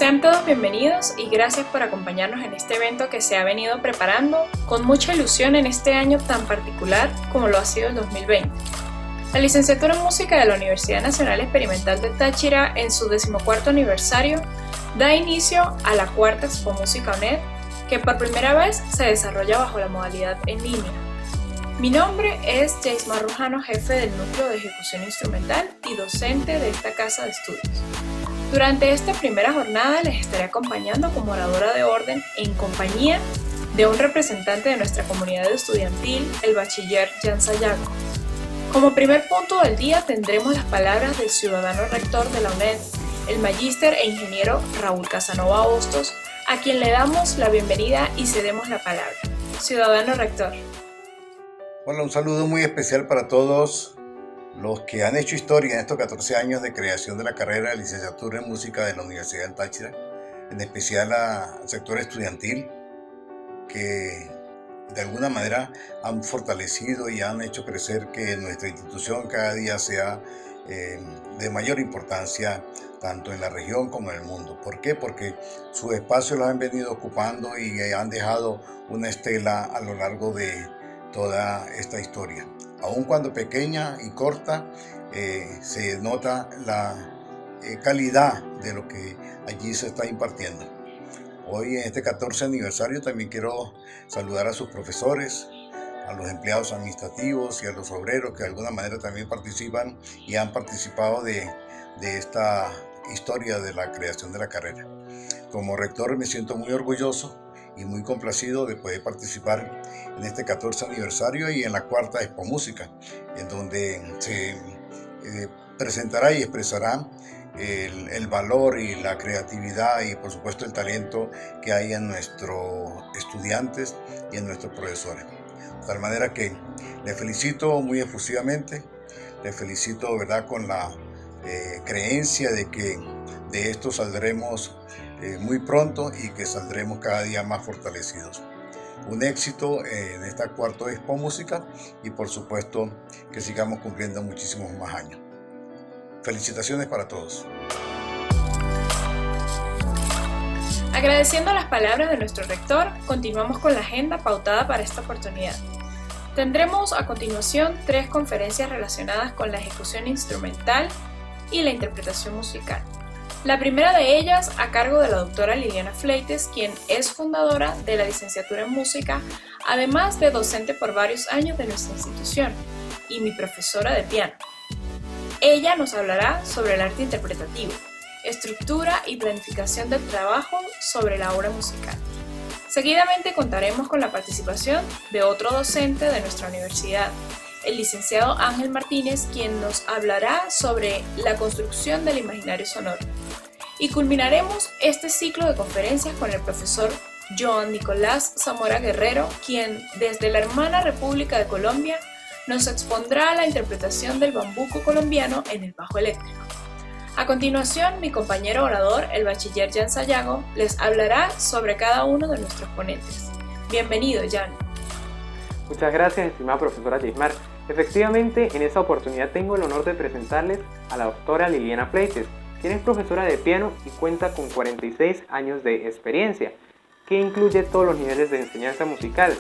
Sean todos bienvenidos y gracias por acompañarnos en este evento que se ha venido preparando con mucha ilusión en este año tan particular como lo ha sido el 2020. La licenciatura en música de la Universidad Nacional Experimental de Táchira, en su 14º aniversario, da inicio a la cuarta Expo Música UNED, que por primera vez se desarrolla bajo la modalidad en línea. Mi nombre es Jaismar Rujano, jefe del Núcleo de Ejecución Instrumental y docente de esta casa de estudios. Durante esta primera jornada les estaré acompañando como oradora de orden en compañía de un representante de nuestra comunidad estudiantil, el bachiller Jan Sayago. Como primer punto del día tendremos las palabras del ciudadano rector de la UNED, el magíster e ingeniero Raúl Casanova Hostos, a quien le damos la bienvenida y cedemos la palabra. Ciudadano rector. Bueno, un saludo muy especial para todos los que han hecho historia en estos 14 años de creación de la carrera de licenciatura en música de la Universidad del Táchira, en especial al sector estudiantil, que de alguna manera han fortalecido y han hecho crecer que nuestra institución cada día sea de mayor importancia tanto en la región como en el mundo. ¿Por qué? Porque sus espacios los han venido ocupando y han dejado una estela a lo largo de toda esta historia. Aun cuando pequeña y corta, se nota la calidad de lo que allí se está impartiendo. Hoy en este 14 aniversario también quiero saludar a sus profesores, a los empleados administrativos y a los obreros que de alguna manera también participan y han participado de esta historia de la creación de la carrera. Como rector me siento muy orgulloso y muy complacido de poder participar en este 14 aniversario y en la cuarta Expo Música, en donde se presentará y expresará el valor y la creatividad y por supuesto el talento que hay en nuestros estudiantes y en nuestros profesores. De tal manera que les felicito muy efusivamente, les felicito, ¿verdad?, con la creencia de que de esto saldremos muy pronto y que saldremos cada día más fortalecidos. Un éxito en esta cuarta Expo Música y por supuesto que sigamos cumpliendo muchísimos más años. Felicitaciones para todos. Agradeciendo las palabras de nuestro rector, continuamos con la agenda pautada para esta oportunidad. Tendremos a continuación 3 conferencias relacionadas con la ejecución instrumental y la interpretación musical. La primera de ellas a cargo de la doctora Liliana Fleites, quien es fundadora de la licenciatura en música, además de docente por varios años de nuestra institución y mi profesora de piano. Ella nos hablará sobre el arte interpretativo, estructura y planificación del trabajo sobre la obra musical. Seguidamente contaremos con la participación de otro docente de nuestra universidad, el licenciado Ángel Martínez, quien nos hablará sobre la construcción del imaginario sonoro. Y culminaremos este ciclo de conferencias con el profesor Joan Nicolás Zamora Guerrero, quien desde la hermana República de Colombia nos expondrá la interpretación del bambuco colombiano en el bajo eléctrico. A continuación, mi compañero orador, el bachiller Jan Sayago, les hablará sobre cada uno de nuestros ponentes. Bienvenido, Jan. Muchas gracias, estimada profesora Jaismar. Efectivamente, en esta oportunidad tengo el honor de presentarles a la doctora Liliana Fleites, quien es profesora de piano y cuenta con 46 años de experiencia, que incluye todos los niveles de enseñanza musical,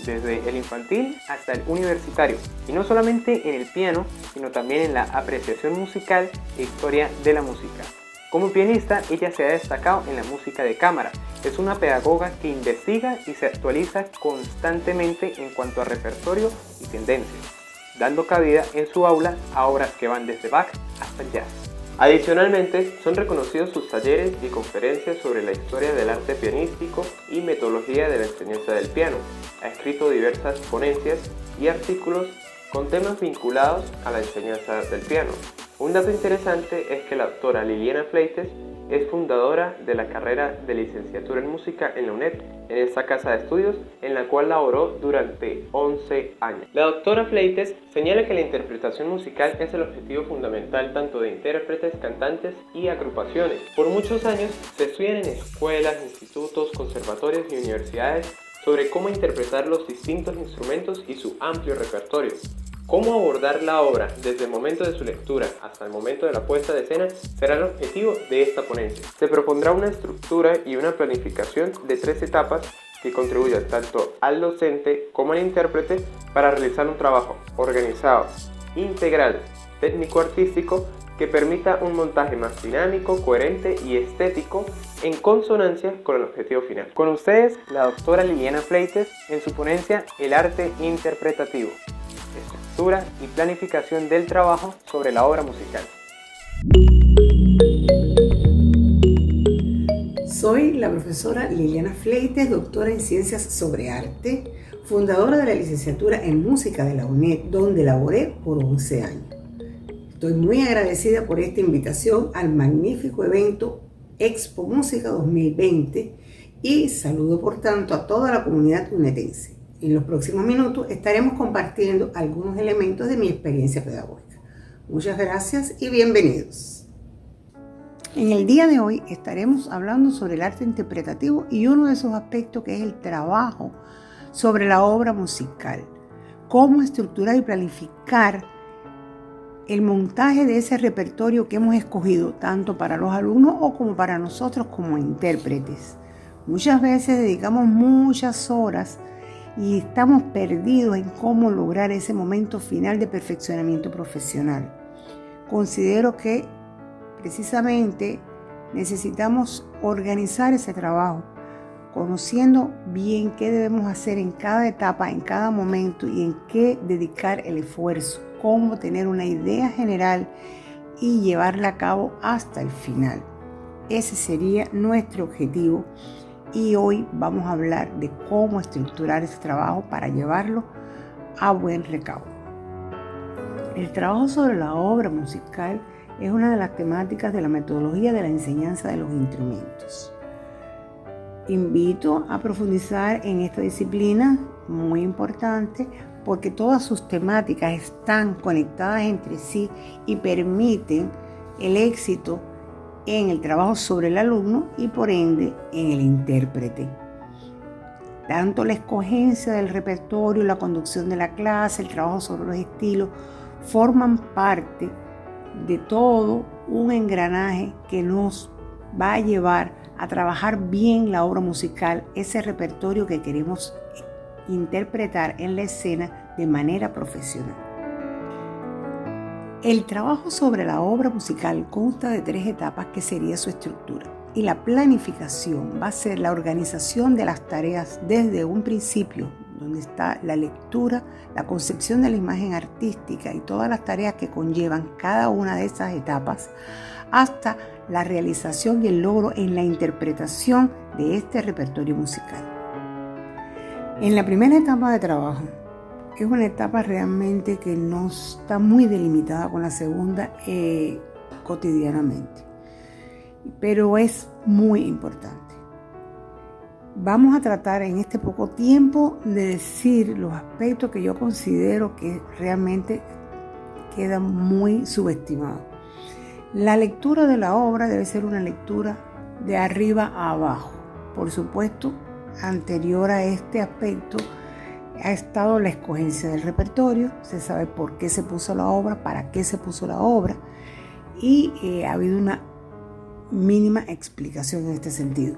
desde el infantil hasta el universitario, y no solamente en el piano, sino también en la apreciación musical e historia de la música. Como pianista, ella se ha destacado en la música de cámara. Es una pedagoga que investiga y se actualiza constantemente en cuanto a repertorio y tendencias, dando cabida en su aula a obras que van desde Bach hasta el jazz. Adicionalmente, son reconocidos sus talleres y conferencias sobre la historia del arte pianístico y metodología de la enseñanza del piano. Ha escrito diversas ponencias y artículos con temas vinculados a la enseñanza del piano. Un dato interesante es que la doctora Liliana Fleites es fundadora de la carrera de licenciatura en música en la UNED, en esta casa de estudios en la cual laboró durante 11 años. La doctora Fleites señala que la interpretación musical es el objetivo fundamental tanto de intérpretes, cantantes y agrupaciones. Por muchos años se estudian en escuelas, institutos, conservatorios y universidades sobre cómo interpretar los distintos instrumentos y su amplio repertorio. Cómo abordar la obra desde el momento de su lectura hasta el momento de la puesta de escena será el objetivo de esta ponencia. Se propondrá una estructura y una planificación de 3 etapas que contribuyan tanto al docente como al intérprete para realizar un trabajo organizado, integral, técnico-artístico que permita un montaje más dinámico, coherente y estético en consonancia con el objetivo final. Con ustedes, la doctora Liliana Fleites en su ponencia El arte interpretativo, estructura y planificación del trabajo sobre la obra musical. Soy la profesora Liliana Fleites, doctora en Ciencias sobre Arte, fundadora de la licenciatura en Música de la UNED, donde laboré por 11 años. Estoy muy agradecida por esta invitación al magnífico evento Expo Música 2020 y saludo por tanto a toda la comunidad unedense. En los próximos minutos estaremos compartiendo algunos elementos de mi experiencia pedagógica. Muchas gracias y bienvenidos. En el día de hoy estaremos hablando sobre el arte interpretativo y uno de esos aspectos que es el trabajo sobre la obra musical. Cómo estructurar y planificar el montaje de ese repertorio que hemos escogido tanto para los alumnos o como para nosotros como intérpretes. Muchas veces dedicamos muchas horas y estamos perdidos en cómo lograr ese momento final de perfeccionamiento profesional. Considero que precisamente necesitamos organizar ese trabajo, conociendo bien qué debemos hacer en cada etapa, en cada momento y en qué dedicar el esfuerzo, cómo tener una idea general y llevarla a cabo hasta el final. Ese sería nuestro objetivo y hoy vamos a hablar de cómo estructurar ese trabajo para llevarlo a buen recaudo. El trabajo sobre la obra musical es una de las temáticas de la metodología de la enseñanza de los instrumentos. Invito a profundizar en esta disciplina muy importante porque todas sus temáticas están conectadas entre sí y permiten el éxito en el trabajo sobre el alumno y por ende en el intérprete. Tanto la escogencia del repertorio, la conducción de la clase, el trabajo sobre los estilos forman parte de todo un engranaje que nos va a llevar a trabajar bien la obra musical, ese repertorio que queremos interpretar en la escena de manera profesional. El trabajo sobre la obra musical consta de 3 etapas que sería su estructura y la planificación va a ser la organización de las tareas desde un principio donde está la lectura, la concepción de la imagen artística y todas las tareas que conllevan cada una de esas etapas, hasta la realización y el logro en la interpretación de este repertorio musical. En la primera etapa de trabajo, es una etapa realmente que no está muy delimitada con la segunda cotidianamente, pero es muy importante. Vamos a tratar en este poco tiempo de decir los aspectos que yo considero que realmente quedan muy subestimados. La lectura de la obra debe ser una lectura de arriba a abajo. Por supuesto, anterior a este aspecto ha estado la escogencia del repertorio, se sabe por qué se puso la obra, para qué se puso la obra y ha habido una mínima explicación en este sentido.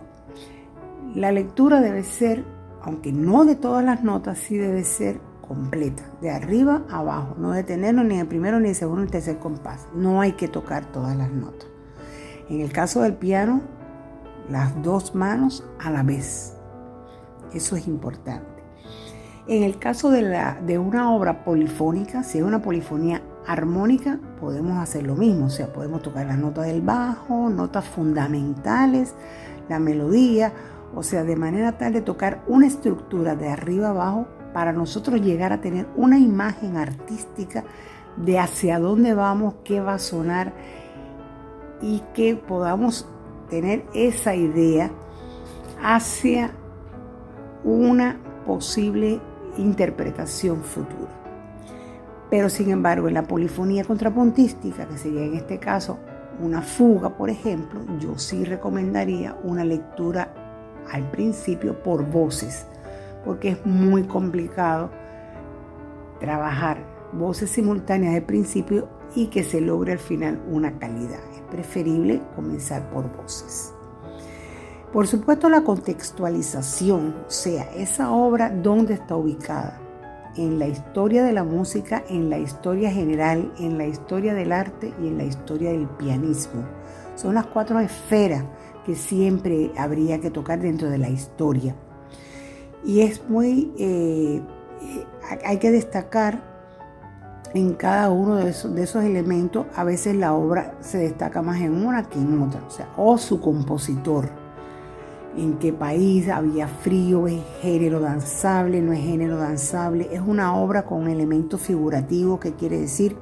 La lectura debe ser, aunque no de todas las notas, sí debe ser completa, de arriba a abajo, no detenernos ni en el primero, ni en el segundo, ni en el tercer compás. No hay que tocar todas las notas. En el caso del piano, las 2 manos a la vez. Eso es importante. En el caso de una obra polifónica, si es una polifonía armónica, podemos hacer lo mismo. O sea, podemos tocar las notas del bajo, notas fundamentales, la melodía. O sea, de manera tal de tocar una estructura de arriba abajo para nosotros llegar a tener una imagen artística de hacia dónde vamos, qué va a sonar y que podamos tener esa idea hacia una posible interpretación futura. Pero sin embargo, en la polifonía contrapuntística, que sería en este caso una fuga, por ejemplo, yo sí recomendaría una lectura al principio por voces, porque es muy complicado trabajar voces simultáneas al principio y que se logre al final una calidad. Es preferible comenzar por voces. Por supuesto, la contextualización, o sea, esa obra dónde está ubicada, en la historia de la música, en la historia general, en la historia del arte y en la historia del pianismo. Son las 4 esferas que siempre habría que tocar dentro de la historia. Y es hay que destacar en cada uno de esos elementos. A veces la obra se destaca más en una que en otra, o su compositor. En qué país había frío, es género danzable, no es género danzable. Es una obra con elementos figurativos, que quiere decir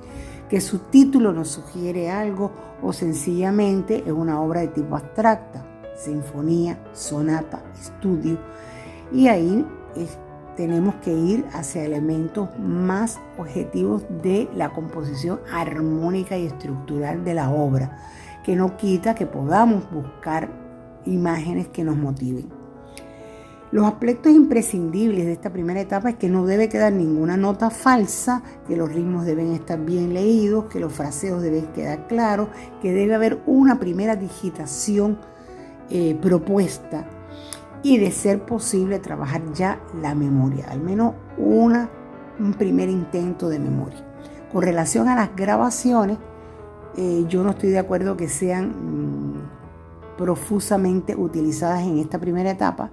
que su título nos sugiere algo, o sencillamente es una obra de tipo abstracta, sinfonía, sonata, estudio. Y ahí tenemos que ir hacia elementos más objetivos de la composición armónica y estructural de la obra, que no quita que podamos buscar imágenes que nos motiven. Los aspectos imprescindibles de esta primera etapa es que no debe quedar ninguna nota falsa, que los ritmos deben estar bien leídos, que los fraseos deben quedar claros, que debe haber una primera digitación propuesta, y de ser posible trabajar ya la memoria, al menos un primer intento de memoria. Con relación a las grabaciones, yo no estoy de acuerdo que sean profusamente utilizadas en esta primera etapa,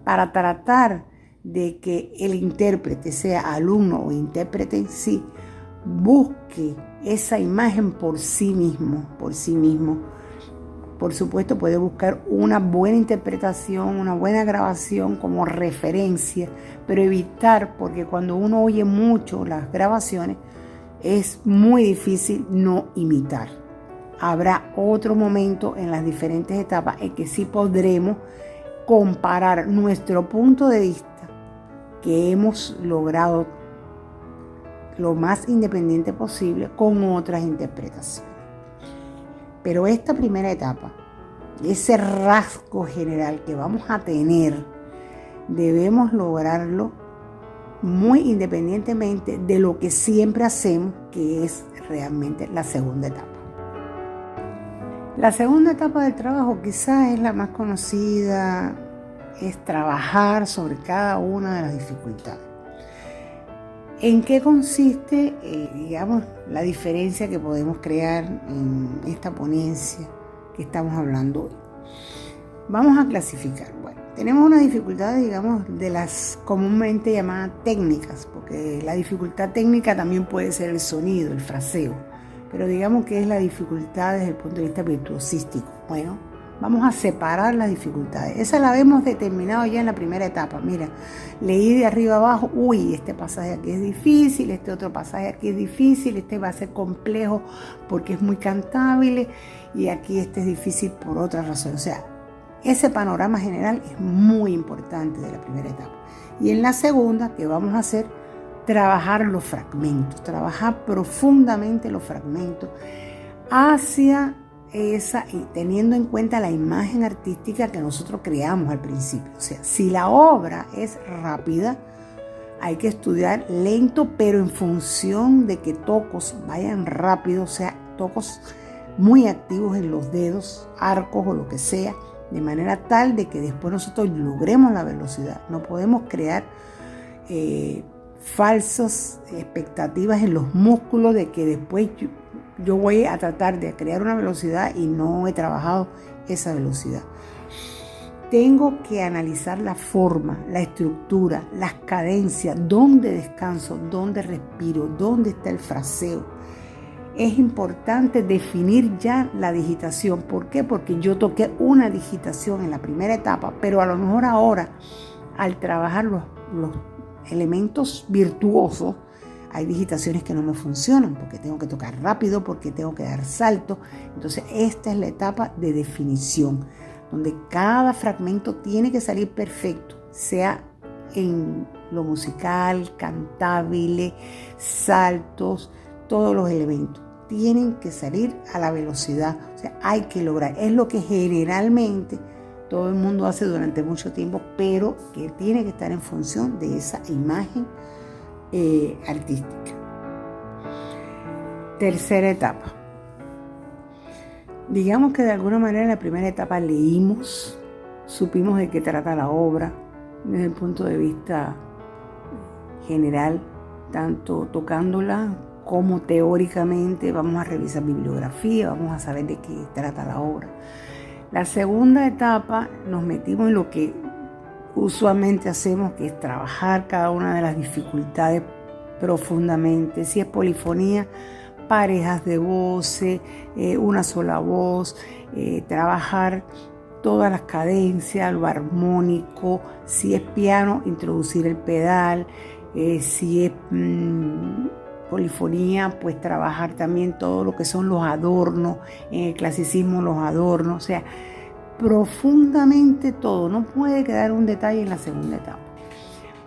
para tratar de que el intérprete, sea alumno o intérprete en sí, busque esa imagen por sí mismo. Por supuesto, puede buscar una buena interpretación, una buena grabación como referencia, pero evitar, porque cuando uno oye mucho las grabaciones, es muy difícil no imitar. Habrá otro momento en las diferentes etapas en que sí podremos comparar nuestro punto de vista, que hemos logrado lo más independiente posible, con otras interpretaciones. Pero esta primera etapa, ese rasgo general que vamos a tener, debemos lograrlo muy independientemente de lo que siempre hacemos, que es realmente la segunda etapa. La segunda etapa del trabajo quizás es la más conocida, es trabajar sobre cada una de las dificultades. ¿En qué consiste, la diferencia que podemos crear en esta ponencia que estamos hablando hoy? Vamos a clasificar. Bueno, tenemos una dificultad, de las comúnmente llamadas técnicas, porque la dificultad técnica también puede ser el sonido, el fraseo, pero digamos que es la dificultad desde el punto de vista virtuosístico. Bueno, vamos a separar las dificultades. Esa la hemos determinado ya en la primera etapa. Mira, leí de arriba abajo, este pasaje aquí es difícil, este otro pasaje aquí es difícil, este va a ser complejo porque es muy cantable, y aquí este es difícil por otra razón. O sea, ese panorama general es muy importante de la primera etapa. Y en la segunda, ¿qué vamos a hacer? Trabajar los fragmentos, trabajar profundamente los fragmentos hacia esa, y teniendo en cuenta la imagen artística que nosotros creamos al principio. O sea, si la obra es rápida, hay que estudiar lento, pero en función de que tocos vayan rápido, o sea, tocos muy activos en los dedos, arcos o lo que sea, de manera tal de que después nosotros logremos la velocidad. No podemos crear falsas expectativas en los músculos de que después yo voy a tratar de crear una velocidad y no he trabajado esa velocidad. Tengo que analizar la forma, la estructura, las cadencias, dónde descanso, dónde respiro, dónde está el fraseo. Es importante definir ya la digitación. ¿Por qué? Porque yo toqué una digitación en la primera etapa, pero a lo mejor ahora, al trabajar los elementos virtuosos, hay digitaciones que no me funcionan porque tengo que tocar rápido, porque tengo que dar saltos. Entonces, esta es la etapa de definición, donde cada fragmento tiene que salir perfecto, sea en lo musical, cantable, saltos, todos los elementos tienen que salir a la velocidad. O sea, hay que lograr. Es lo que generalmente todo el mundo hace durante mucho tiempo, pero que tiene que estar en función de esa imagen artística. Tercera etapa. Digamos que de alguna manera en la primera etapa leímos, supimos de qué trata la obra desde el punto de vista general, tanto tocándola como teóricamente. Vamos a revisar bibliografía, vamos a saber de qué trata la obra. La segunda etapa nos metimos en lo que usualmente hacemos, que es trabajar cada una de las dificultades profundamente. Si es polifonía, parejas de voces, una sola voz, trabajar todas las cadencias, lo armónico. Si es piano, introducir el pedal. Si es polifonía, pues trabajar también todo lo que son los adornos, en el clasicismo los adornos, o sea, profundamente todo. No puede quedar un detalle en la segunda etapa.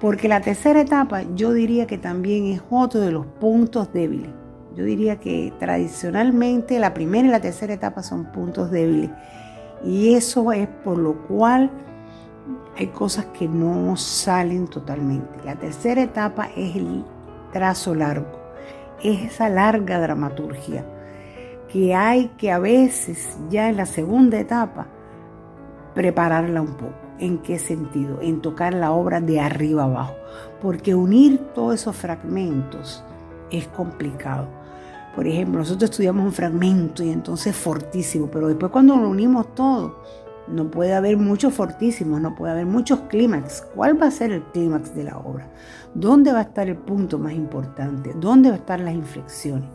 Porque la tercera etapa yo diría que también es otro de los puntos débiles. Yo diría que tradicionalmente la primera y la tercera etapa son puntos débiles. Y eso es por lo cual hay cosas que no salen totalmente. La tercera etapa es el trazo largo. Es esa larga dramaturgia que hay que a veces ya en la segunda etapa prepararla un poco. ¿En qué sentido? En tocar la obra de arriba abajo. Porque unir todos esos fragmentos es complicado. Por ejemplo, nosotros estudiamos un fragmento y entonces fortísimo, pero después cuando lo unimos todo, no puede haber muchos fortísimos, no puede haber muchos clímax. ¿Cuál va a ser el clímax de la obra? ¿Dónde va a estar el punto más importante? ¿Dónde va a estar las inflexiones?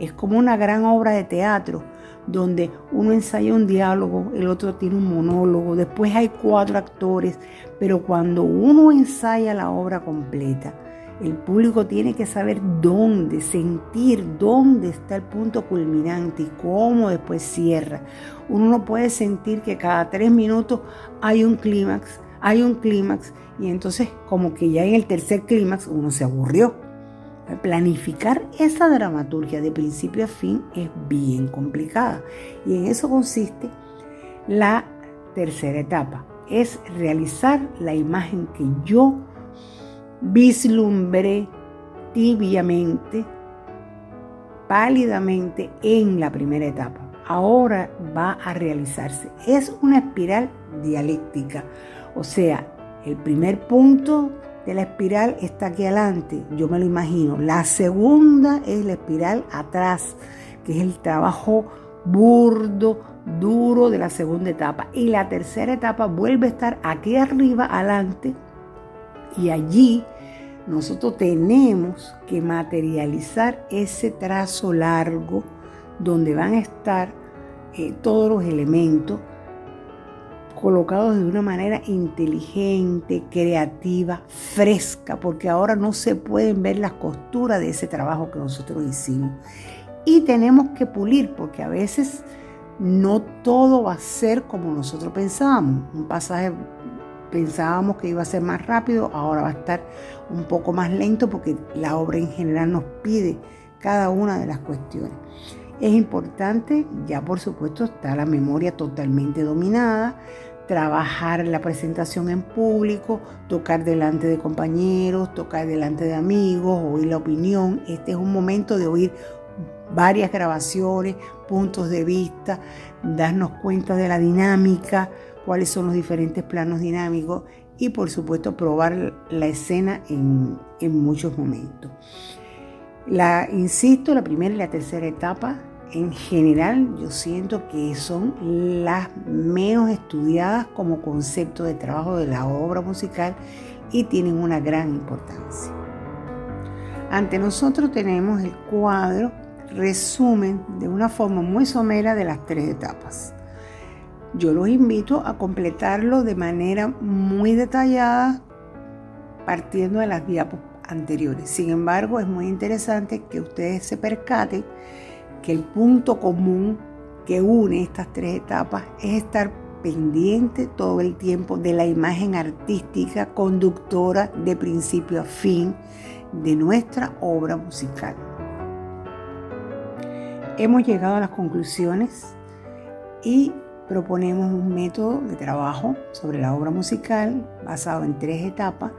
Es como una gran obra de teatro donde uno ensaya un diálogo, el otro tiene un monólogo, después hay 4 actores, pero cuando uno ensaya la obra completa, el público tiene que saber dónde, sentir dónde está el punto culminante y cómo después cierra. Uno no puede sentir que cada 3 minutos hay un clímax, y entonces como que ya en el tercer clímax uno se aburrió. Planificar esa dramaturgia de principio a fin es bien complicada y en eso consiste la tercera etapa. Es realizar la imagen que yo vislumbré tibiamente, pálidamente en la primera etapa. Ahora va a realizarse. Es una espiral dialéctica, o sea, el primer punto de la espiral está aquí adelante, yo me lo imagino. La segunda es la espiral atrás, que es el trabajo burdo, duro de la segunda etapa. Y la tercera etapa vuelve a estar aquí arriba, adelante, y allí nosotros tenemos que materializar ese trazo largo donde van a estar todos los elementos colocados de una manera inteligente, creativa, fresca, porque ahora no se pueden ver las costuras de ese trabajo que nosotros hicimos. Y tenemos que pulir, porque a veces no todo va a ser como nosotros pensábamos. Un pasaje pensábamos que iba a ser más rápido, ahora va a estar un poco más lento porque la obra en general nos pide cada una de las cuestiones. Es importante, ya por supuesto está la memoria totalmente dominada, trabajar la presentación en público, tocar delante de compañeros, tocar delante de amigos, oír la opinión. Este es un momento de oír varias grabaciones, puntos de vista, darnos cuenta de la dinámica, cuáles son los diferentes planos dinámicos y por supuesto probar la escena en muchos momentos. Insisto, la primera y la tercera etapa en general yo siento que son las menos estudiadas como concepto de trabajo de la obra musical y tienen una gran importancia. Ante nosotros tenemos el cuadro resumen de una forma muy somera de las 3 etapas. Yo los invito a completarlo de manera muy detallada partiendo de las diapos anteriores. Sin embargo, es muy interesante que ustedes se percaten que el punto común que une estas 3 etapas es estar pendiente todo el tiempo de la imagen artística conductora de principio a fin de nuestra obra musical. Hemos llegado a las conclusiones y proponemos un método de trabajo sobre la obra musical basado en 3 etapas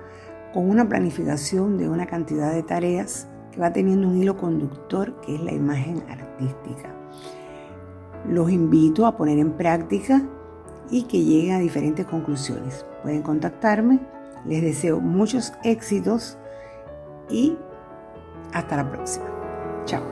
con una planificación de una cantidad de tareas que va teniendo un hilo conductor que es la imagen artística. Los invito a poner en práctica y que lleguen a diferentes conclusiones. Pueden contactarme, les deseo muchos éxitos y hasta la próxima. Chao.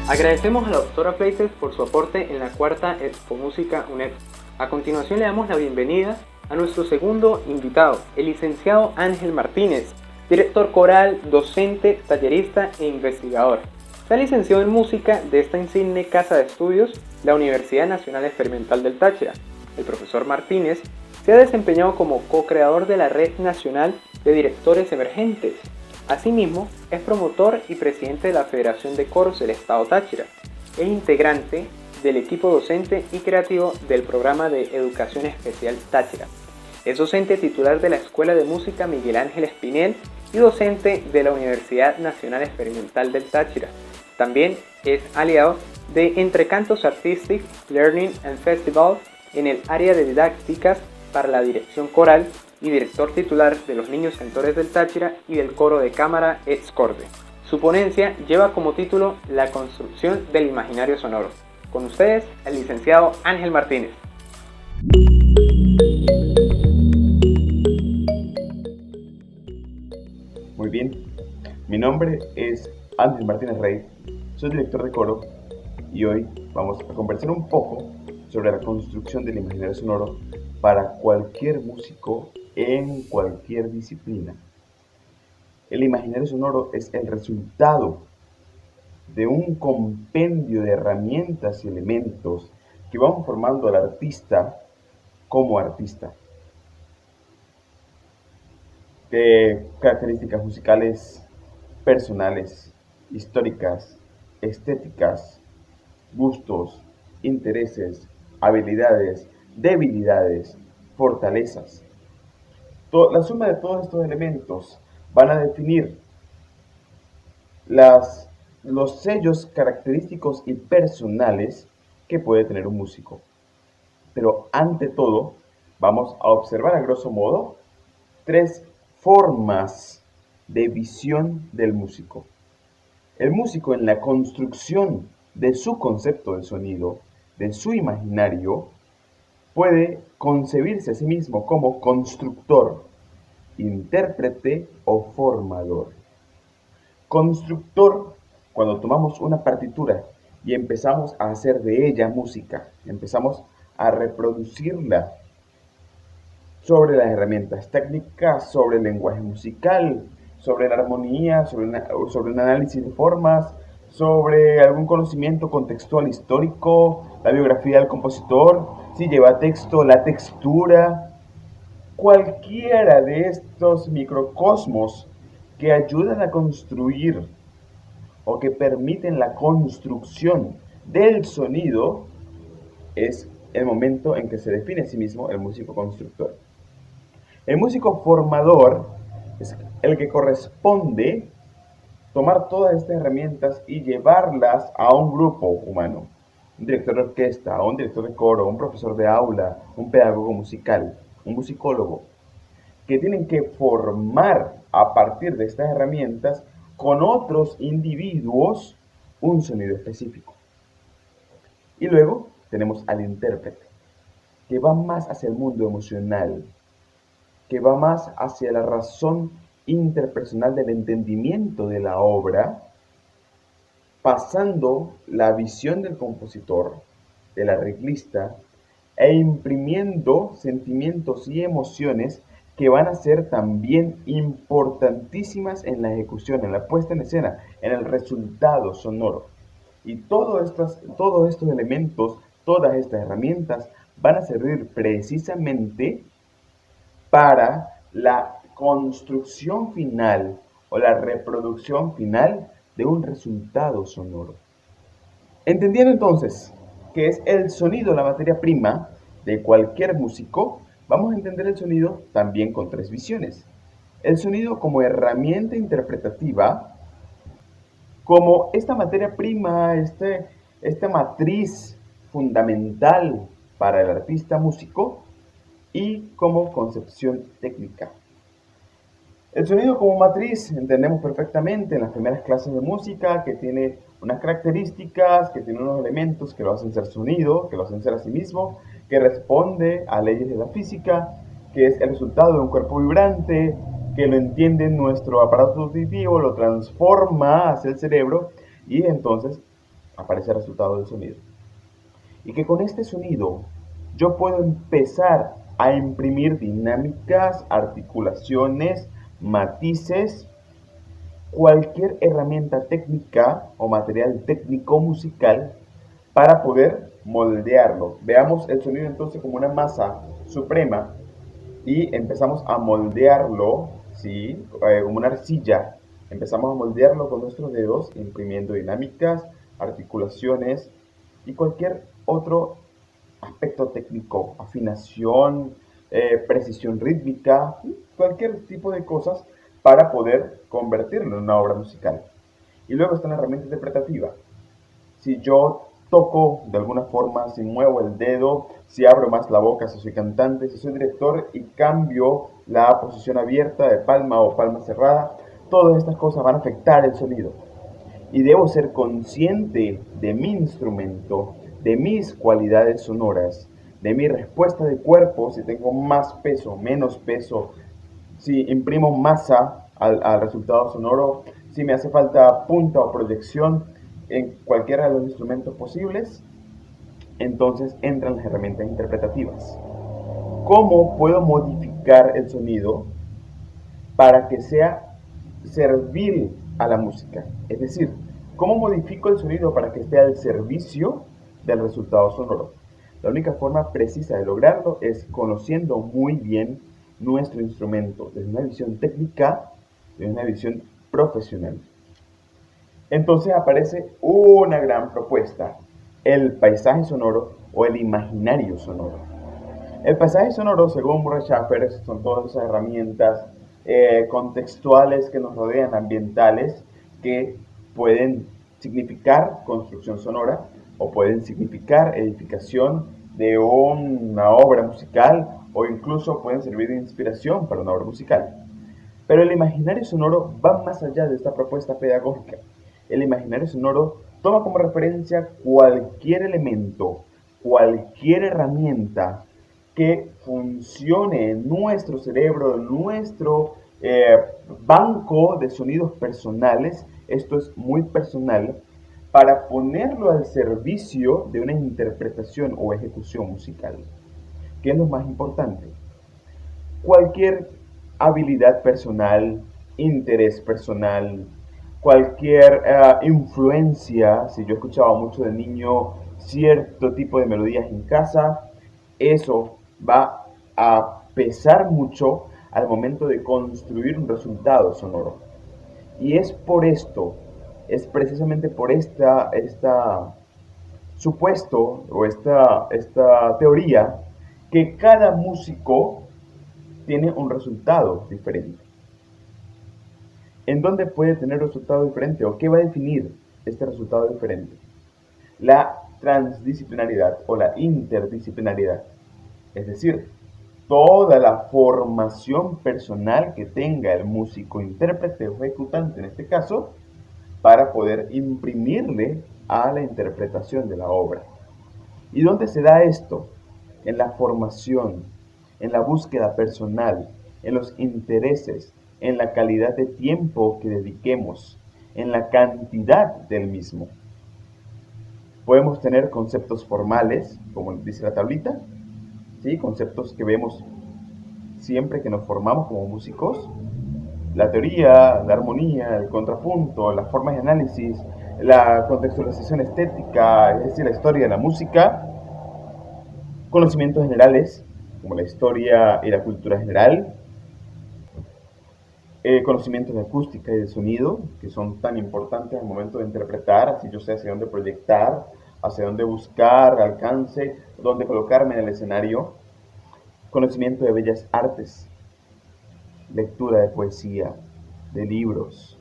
Agradecemos a la doctora Fleites por su aporte en la cuarta Expo Música UNED. A continuación le damos la bienvenida a nuestro segundo invitado, el licenciado Ángel Martínez, director coral, docente, tallerista e investigador. Está licenciado en música de esta insigne casa de estudios, la Universidad Nacional Experimental del Táchira. El profesor Martínez se ha desempeñado como co-creador de la Red Nacional de Directores Emergentes. Asimismo, es promotor y presidente de la Federación de Coros del Estado Táchira. Es integrante del equipo docente y creativo del programa de Educación Especial Táchira. Es docente titular de la Escuela de Música Miguel Ángel Espinel y docente de la Universidad Nacional Experimental del Táchira. También es aliado de Entre Cantos Artistic Learning and Festival en el área de didácticas para la dirección coral y director titular de los Niños Cantores del Táchira y del coro de cámara Excorde. Su ponencia lleva como título La construcción del imaginario sonoro. Con ustedes, el licenciado Ángel Martínez. Muy bien, mi nombre es Ángel Martínez Rey, soy director de coro y hoy vamos a conversar un poco sobre la construcción del imaginario sonoro para cualquier músico en cualquier disciplina. El imaginario sonoro es el resultado de un compendio de herramientas y elementos que van formando al artista como artista. De características musicales personales, históricas, estéticas, gustos, intereses, habilidades, debilidades, fortalezas. La suma de todos estos elementos van a definir los sellos característicos y personales que puede tener un músico. Pero ante todo, vamos a observar a grosso modo 3 formas de visión del músico. El músico en la construcción de su concepto de sonido, de su imaginario, puede concebirse a sí mismo como constructor, intérprete o formador. Constructor, cuando tomamos una partitura y empezamos a hacer de ella música, empezamos a reproducirla sobre las herramientas técnicas, sobre el lenguaje musical, sobre la armonía, sobre un análisis de formas, sobre algún conocimiento contextual histórico, la biografía del compositor, si lleva texto, la textura, cualquiera de estos microcosmos que ayudan a construir o que permiten la construcción del sonido, es el momento en que se define a sí mismo el músico constructor. El músico formador es el que corresponde tomar todas estas herramientas y llevarlas a un grupo humano. Un director de orquesta, un director de coro, un profesor de aula, un pedagogo musical, un musicólogo, que tienen que formar a partir de estas herramientas con otros individuos un sonido específico. Y luego tenemos al intérprete, que va más hacia el mundo emocional, que va más hacia la razón interpersonal del entendimiento de la obra, pasando la visión del compositor, del arreglista, e imprimiendo sentimientos y emociones que van a ser también importantísimas en la ejecución, en la puesta en escena, en el resultado sonoro. Y todos estos elementos, todas estas herramientas van a servir precisamente para la construcción final o la reproducción final de un resultado sonoro. Entendiendo entonces que es el sonido la materia prima de cualquier músico, vamos a entender el sonido también con 3 visiones. El sonido como herramienta interpretativa, como esta materia prima, esta matriz fundamental para el artista músico, y como concepción técnica. El sonido como matriz entendemos perfectamente en las primeras clases de música que tiene unas características, que tiene unos elementos que lo hacen ser sonido, que lo hacen ser a sí mismo, que responde a leyes de la física, que es el resultado de un cuerpo vibrante, que lo entiende nuestro aparato auditivo, lo transforma hacia el cerebro y entonces aparece el resultado del sonido. Y que con este sonido yo puedo empezar a imprimir dinámicas, articulaciones, matices, cualquier herramienta técnica o material técnico musical para poder moldearlo. Veamos el sonido entonces como una masa suprema y empezamos a moldearlo, ¿sí? Como una arcilla. Empezamos a moldearlo con nuestros dedos, imprimiendo dinámicas, articulaciones y cualquier otro aspecto técnico, afinación, precisión rítmica, cualquier tipo de cosas para poder convertirlo en una obra musical. Y luego está la herramienta interpretativa. Si yo toco de alguna forma, si muevo el dedo, si abro más la boca, si soy cantante, si soy director y cambio la posición abierta de palma o palma cerrada, todas estas cosas van a afectar el sonido. Y debo ser consciente de mi instrumento, de mis cualidades sonoras, de mi respuesta de cuerpo, si tengo más peso, menos peso, si imprimo masa al resultado sonoro, si me hace falta punta o proyección en cualquiera de los instrumentos posibles, entonces entran las herramientas interpretativas. ¿Cómo puedo modificar el sonido para que sea servil a la música? Es decir, ¿cómo modifico el sonido para que esté al servicio del resultado sonoro? La única forma precisa de lograrlo es conociendo muy bien nuestro instrumento desde una visión técnica, desde una visión profesional. Entonces aparece una gran propuesta, el paisaje sonoro o el imaginario sonoro. El paisaje sonoro, según Murray Schafer, son todas esas herramientas contextuales que nos rodean, ambientales, que pueden significar construcción sonora o pueden significar edificación de una obra musical o incluso pueden servir de inspiración para una obra musical. Pero el imaginario sonoro va más allá de esta propuesta pedagógica. El imaginario sonoro toma como referencia cualquier elemento, cualquier herramienta que funcione en nuestro cerebro, en nuestro banco de sonidos personales, esto es muy personal, para ponerlo al servicio de una interpretación o ejecución musical. ¿Qué es lo más importante? Cualquier habilidad personal, interés personal, cualquier influencia, si yo escuchaba mucho de niño cierto tipo de melodías en casa, eso va a pesar mucho al momento de construir un resultado sonoro. Y es por esto, es precisamente por esta supuesto o esta teoría que cada músico tiene un resultado diferente. ¿En dónde puede tener resultado diferente o qué va a definir este resultado diferente? La transdisciplinaridad o la interdisciplinaridad. Es decir, toda la formación personal que tenga el músico, intérprete o ejecutante en este caso, para poder imprimirle a la interpretación de la obra. ¿Y dónde se da esto? En la formación, en la búsqueda personal, en los intereses, en la calidad de tiempo que dediquemos, en la cantidad del mismo. Podemos tener conceptos formales, como dice la tablita, ¿sí? Conceptos que vemos siempre que nos formamos como músicos, la teoría, la armonía, el contrapunto, las formas de análisis, la contextualización estética, es decir, la historia de la música, conocimientos generales, como la historia y la cultura general, conocimientos de acústica y de sonido, que son tan importantes al momento de interpretar, así yo sé hacia dónde proyectar, hacia dónde buscar alcance, dónde colocarme en el escenario, conocimiento de bellas artes, lectura de poesía, de libros,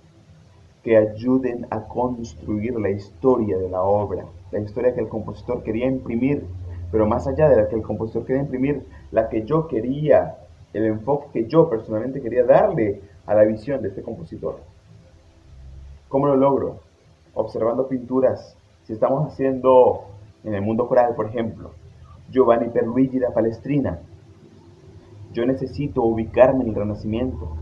que ayuden a construir la historia de la obra, la historia que el compositor quería imprimir, pero más allá de la que el compositor quería imprimir, la que yo quería, el enfoque que yo personalmente quería darle a la visión de este compositor. ¿Cómo lo logro? Observando pinturas. Si estamos haciendo en el mundo coral, por ejemplo, Giovanni Pierluigi da Palestrina, yo necesito ubicarme en el Renacimiento,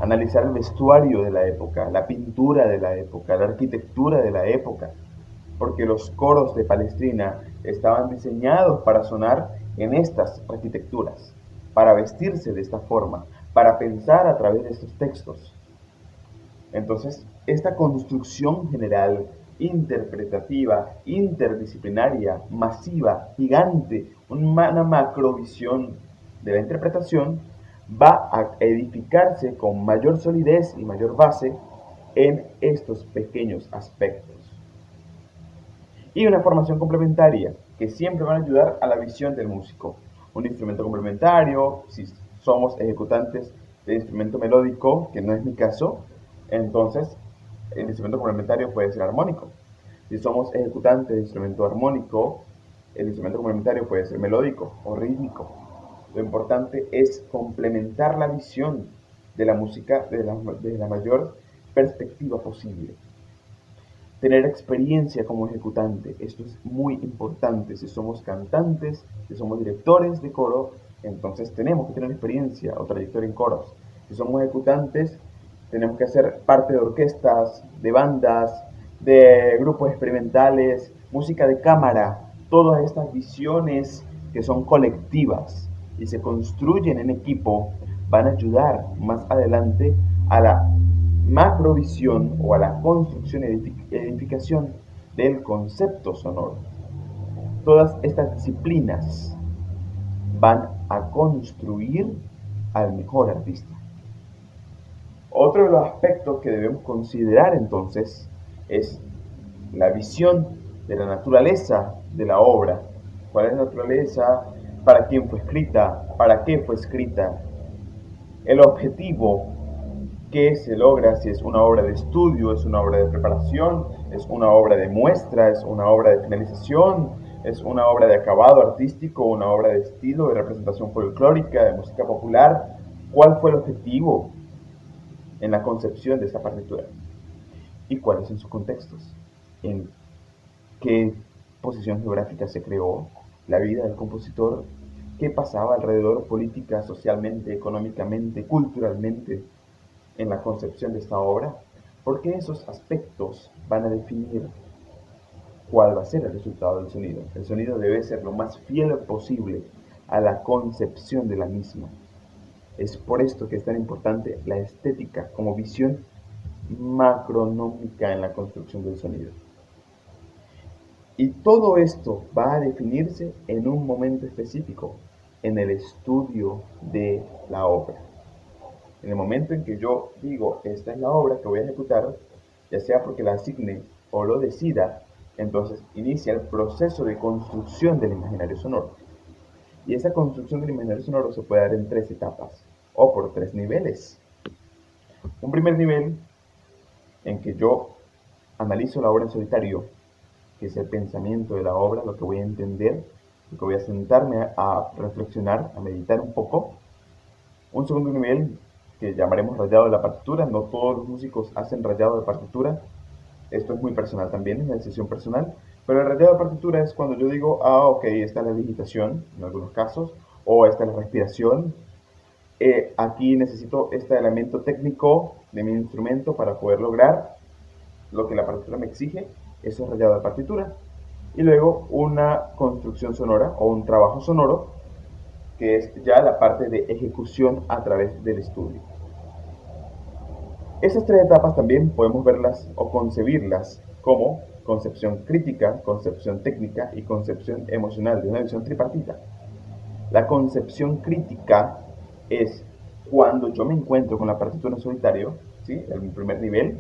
analizar el vestuario de la época, la pintura de la época, la arquitectura de la época, porque los coros de Palestrina estaban diseñados para sonar en estas arquitecturas, para vestirse de esta forma, para pensar a través de estos textos. Entonces, esta construcción general, interpretativa, interdisciplinaria, masiva, gigante, una macrovisión de la interpretación, va a edificarse con mayor solidez y mayor base en estos pequeños aspectos. Y una formación complementaria, que siempre van a ayudar a la visión del músico. Un instrumento complementario, si somos ejecutantes de instrumento melódico, que no es mi caso, entonces el instrumento complementario puede ser armónico. Si somos ejecutantes de instrumento armónico, el instrumento complementario puede ser melódico o rítmico. Lo importante es complementar la visión de la música de la mayor perspectiva posible. Tener experiencia como ejecutante, esto es muy importante. Si somos cantantes, si somos directores de coro, entonces tenemos que tener experiencia o trayectoria en coros. Si somos ejecutantes, tenemos que ser parte de orquestas, de bandas, de grupos experimentales, música de cámara, todas estas visiones que son colectivas y se construyen en equipo van a ayudar más adelante a la macrovisión o a la construcción y edificación del concepto sonoro. Todas estas disciplinas van a construir al mejor artista. Otro de los aspectos que debemos considerar entonces es la visión de la naturaleza de la obra. ¿Cuál es la naturaleza? ¿Para quién fue escrita? ¿Para qué fue escrita? El objetivo que se logra, si es una obra de estudio, es una obra de preparación, es una obra de muestra, es una obra de finalización, es una obra de acabado artístico, una obra de estilo, de representación folclórica, de música popular. ¿Cuál fue el objetivo en la concepción de esta partitura? ¿Y cuáles son sus contextos? ¿En qué posición geográfica se creó la vida del compositor? ¿Qué pasaba alrededor política, socialmente, económicamente, culturalmente en la concepción de esta obra? Porque esos aspectos van a definir cuál va a ser el resultado del sonido. El sonido debe ser lo más fiel posible a la concepción de la misma. Es por esto que es tan importante la estética como visión macronómica en la construcción del sonido. Y todo esto va a definirse en un momento específico, en el estudio de la obra. En el momento en que yo digo, esta es la obra que voy a ejecutar, ya sea porque la asigne o lo decida, entonces inicia el proceso de construcción del imaginario sonoro. Y esa construcción del imaginario sonoro se puede dar en 3 etapas o por 3 niveles. Un primer nivel en que yo analizo la obra en solitario, que es el pensamiento de la obra, lo que voy a entender, lo que voy a sentarme a reflexionar, a meditar un poco. Un segundo nivel que llamaremos rayado de la partitura. No todos los músicos hacen rayado de partitura. Esto es muy personal también, es una decisión personal. Pero el rayado de partitura es cuando yo digo, ok, esta es la digitación, en algunos casos, o esta es la respiración. Aquí necesito este elemento técnico de mi instrumento para poder lograr lo que la partitura me exige. Eso es rayado de partitura. Y luego una construcción sonora o un trabajo sonoro, que es ya la parte de ejecución a través del estudio. Esas 3 etapas también podemos verlas o concebirlas como concepción crítica, concepción técnica y concepción emocional, de una visión tripartita. La concepción crítica es cuando yo me encuentro con la partitura en solitario, ¿sí? El primer nivel,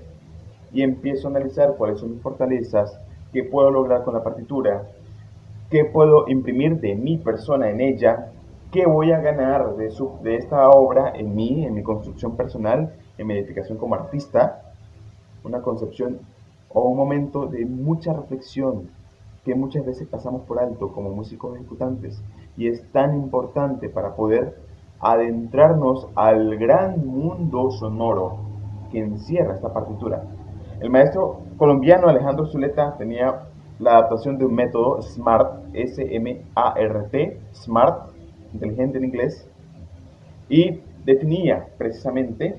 y empiezo a analizar cuáles son mis fortalezas, qué puedo lograr con la partitura, qué puedo imprimir de mi persona en ella, qué voy a ganar de esta obra en mi construcción personal, en mi edificación como artista. Una concepción o un momento de mucha reflexión que muchas veces pasamos por alto como músicos ejecutantes y es tan importante para poder adentrarnos al gran mundo sonoro que encierra esta partitura. El maestro colombiano Alejandro Zuleta tenía la adaptación de un método SMART, S-M-A-R-T, SMART, inteligente en inglés, y definía precisamente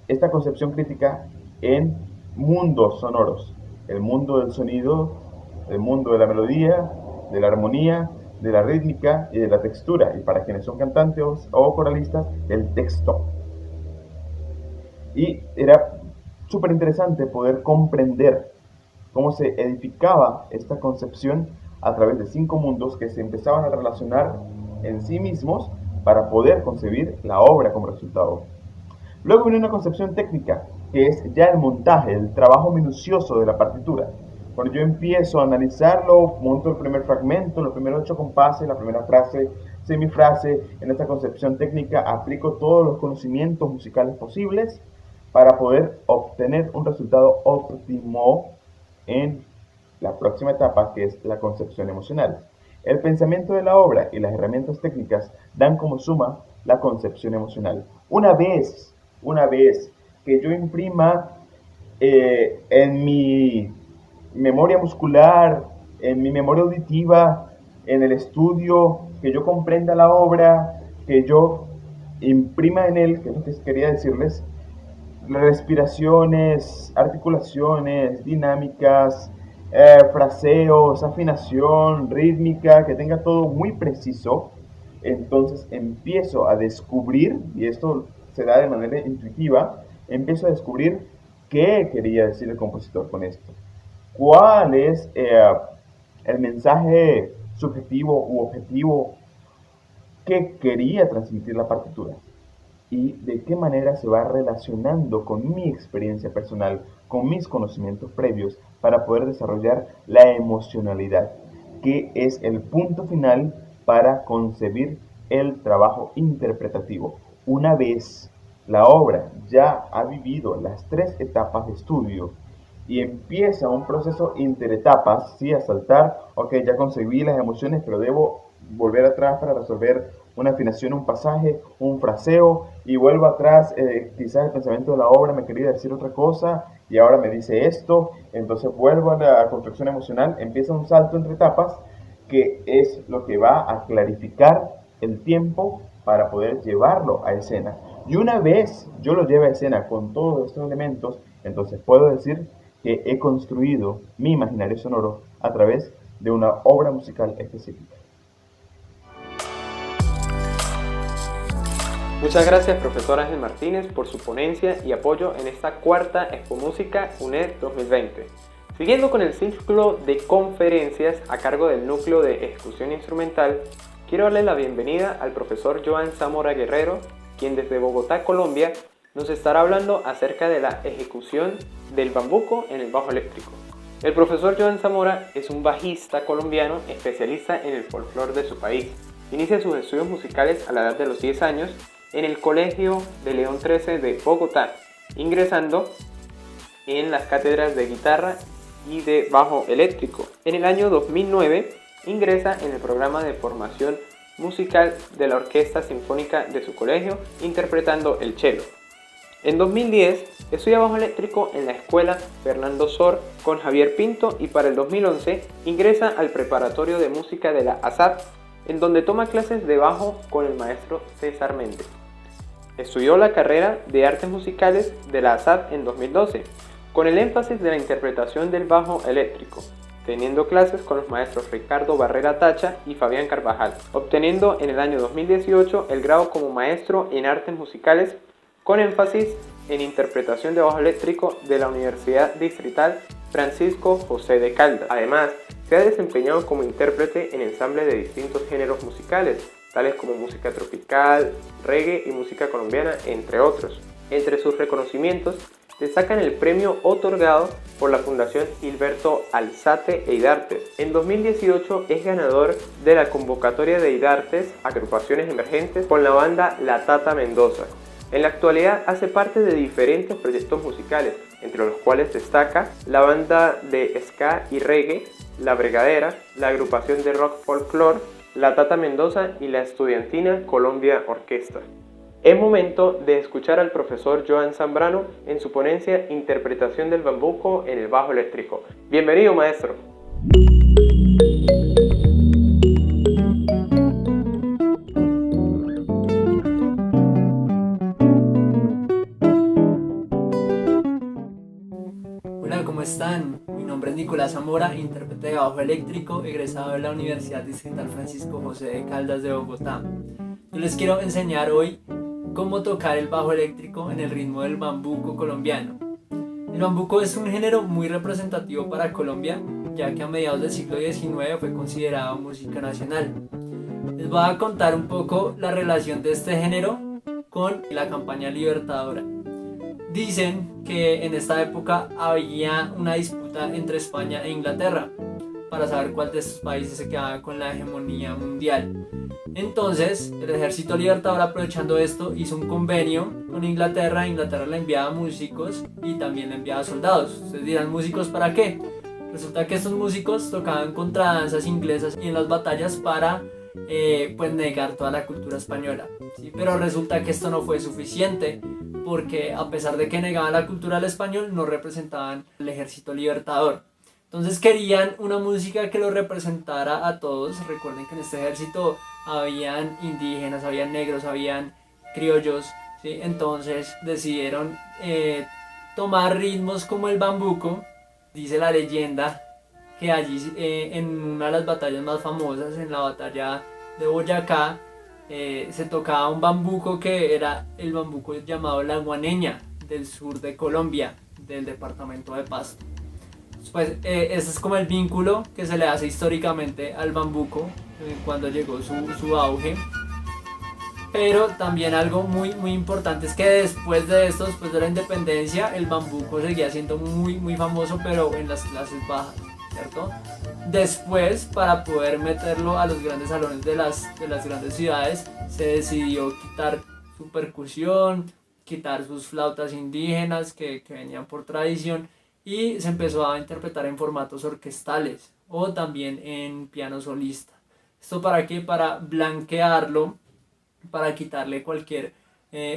esta concepción crítica en mundos sonoros: el mundo del sonido, el mundo de la melodía, de la armonía, de la rítmica y de la textura, y para quienes son cantantes o coralistas, el texto. Y era súper interesante poder comprender cómo se edificaba esta concepción a través de 5 mundos que se empezaban a relacionar en sí mismos para poder concebir la obra como resultado. Luego viene una concepción técnica, que es ya el montaje, el trabajo minucioso de la partitura. Cuando yo empiezo a analizarlo, monto el primer fragmento, los primeros 8 compases, la primera frase, semifrase. En esta concepción técnica aplico todos los conocimientos musicales posibles para poder obtener un resultado óptimo en la próxima etapa, que es la concepción emocional. El pensamiento de la obra y las herramientas técnicas dan como suma la concepción emocional. Una vez que yo imprima en mi memoria muscular, en mi memoria auditiva, en el estudio, que yo comprenda la obra, que yo imprima en él, que es lo que quería decirles, respiraciones, articulaciones, dinámicas, fraseos, afinación, rítmica, que tenga todo muy preciso. Entonces empiezo a descubrir, y esto se da de manera intuitiva, empiezo a descubrir qué quería decir el compositor con esto, cuál es el mensaje subjetivo u objetivo que quería transmitir la partitura, y de qué manera se va relacionando con mi experiencia personal, con mis conocimientos previos, para poder desarrollar la emocionalidad, que es el punto final para concebir el trabajo interpretativo. Una vez la obra ya ha vivido las 3 etapas de estudio y empieza un proceso interetapas, ¿sí? A saltar, ok, ya concebí las emociones, pero debo volver atrás para resolver una afinación, un pasaje, un fraseo, y vuelvo atrás, quizás el pensamiento de la obra me quería decir otra cosa y ahora me dice esto, entonces vuelvo a la construcción emocional, empieza un salto entre etapas que es lo que va a clarificar el tiempo para poder llevarlo a escena. Y una vez yo lo lleve a escena con todos estos elementos, entonces puedo decir que he construido mi imaginario sonoro a través de una obra musical específica. Muchas gracias, profesor Ángel Martínez, por su ponencia y apoyo en esta 4ª Expo Música UNED 2020. Siguiendo con el ciclo de conferencias a cargo del Núcleo de Ejecución Instrumental, quiero darle la bienvenida al profesor Joan Zamora Guerrero, quien desde Bogotá, Colombia, nos estará hablando acerca de la ejecución del bambuco en el bajo eléctrico. El profesor Joan Zamora es un bajista colombiano especialista en el folclore de su país. Inicia sus estudios musicales a la edad de los 10 años en el Colegio de León XIII de Bogotá, ingresando en las cátedras de guitarra y de bajo eléctrico. En el año 2009 ingresa en el programa de formación musical de la Orquesta Sinfónica de su colegio, interpretando el cello. En 2010 estudia bajo eléctrico en la Escuela Fernando Sor con Javier Pinto, y para el 2011 ingresa al Preparatorio de Música de la ASAP, en donde toma clases de bajo con el maestro César Méndez. Estudió la carrera de Artes Musicales de la ASAP en 2012, con el énfasis de la interpretación del bajo eléctrico, teniendo clases con los maestros Ricardo Barrera Tacha y Fabián Carvajal, obteniendo en el año 2018 el grado como maestro en Artes Musicales, con énfasis en interpretación de bajo eléctrico de la Universidad Distrital Francisco José de Caldas. Además, se ha desempeñado como intérprete en ensambles de distintos géneros musicales, tales como música tropical, reggae y música colombiana, entre otros. Entre sus reconocimientos destacan el premio otorgado por la Fundación Gilberto Alzate Eidartes. En 2018 es ganador de la convocatoria de Eidartes Agrupaciones Emergentes con la banda La Tata Mendoza. En la actualidad hace parte de diferentes proyectos musicales, entre los cuales destaca la banda de ska y reggae, La Bregadera, la agrupación de rock folklore la Tata Mendoza y la estudiantina Colombia Orquesta. Es momento de escuchar al profesor Joan Zambrano en su ponencia Interpretación del bambuco en el bajo eléctrico. Bienvenido, maestro. Hola, ¿cómo están? Mi nombre es Nicolás Zamora, intérprete de bajo eléctrico, egresado de la Universidad Distrital Francisco José de Caldas de Bogotá. Yo les quiero enseñar hoy cómo tocar el bajo eléctrico en el ritmo del bambuco colombiano. El bambuco es un género muy representativo para Colombia, ya que a mediados del siglo XIX fue considerado música nacional. Les voy a contar un poco la relación de este género con la campaña libertadora. Dicen que en esta época había una disputa entre España e Inglaterra para saber cuál de estos países se quedaba con la hegemonía mundial. Entonces, el ejército libertador, aprovechando esto, hizo un convenio con Inglaterra. Inglaterra le enviaba músicos y también le enviaba soldados. Ustedes dirán, ¿músicos para qué? Resulta que estos músicos tocaban contradanzas inglesas y en las batallas para pues negar toda la cultura española, ¿sí? Pero resulta que esto no fue suficiente, porque a pesar de que negaban la cultura del español, no representaban el ejército libertador. Entonces querían una música que lo representara a todos. Recuerden que en este ejército habían indígenas, habían negros, habían criollos, ¿sí? Entonces decidieron tomar ritmos como el bambuco. Dice la leyenda que allí en una de las batallas más famosas, en la batalla de Boyacá, se tocaba un bambuco que era el bambuco llamado la guaneña, del sur de Colombia, del departamento de Pasto. Pues ese es como el vínculo que se le hace históricamente al bambuco cuando llegó su auge. Pero también algo muy importante es que después de esto, después de la independencia, el bambuco seguía siendo muy famoso, pero en las clases bajas, ¿cierto? Después, para poder meterlo a los grandes salones de las grandes ciudades, se decidió quitar su percusión, quitar sus flautas indígenas que venían por tradición, y se empezó a interpretar en formatos orquestales o también en piano solista. ¿Esto para qué? Para blanquearlo, para quitarle cualquier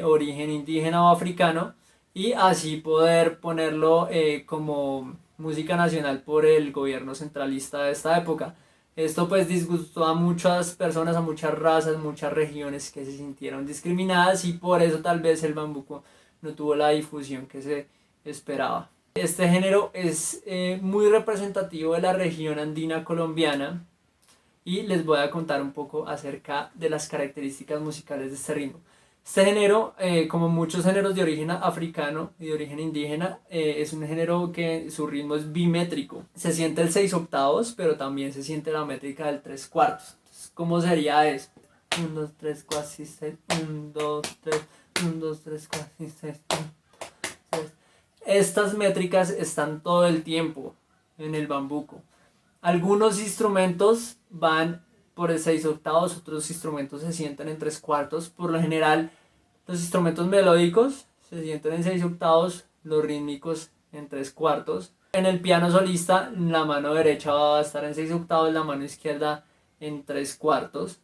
origen indígena o africano, y así poder ponerlo como música nacional por el gobierno centralista de esta época. Esto pues disgustó a muchas personas, a muchas razas, muchas regiones que se sintieron discriminadas, y por eso tal vez el bambuco no tuvo la difusión que se esperaba. Este género es muy representativo de la región andina colombiana, y les voy a contar un poco acerca de las características musicales de este ritmo. Este género, como muchos géneros de origen africano y de origen indígena, es un género que su ritmo es bimétrico. Se siente el 6 octavos, pero también se siente la métrica del 3 cuartos. Entonces, ¿cómo sería eso? 1, 2, 3, 4, 6, 7, 1, 2, 3, 1, 2, 3, 4, 6, 7, 1, 6. Estas métricas están todo el tiempo en el bambuco. Algunos instrumentos van por el 6 octavos, otros instrumentos se sienten en 3 cuartos. Por lo general, los instrumentos melódicos se sienten en 6 octavos, los rítmicos en 3 cuartos. En el piano solista, la mano derecha va a estar en 6 octavos, la mano izquierda en 3 cuartos.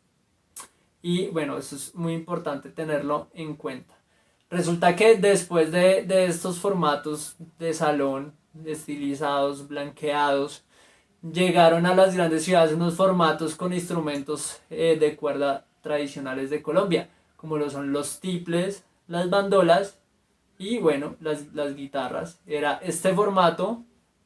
Y bueno, eso es muy importante tenerlo en cuenta. Resulta que después de estos formatos de salón, estilizados, blanqueados, llegaron a las grandes ciudades unos formatos con instrumentos de cuerda tradicionales de Colombia, como lo son los tiples, las bandolas y bueno, las guitarras. Era este formato,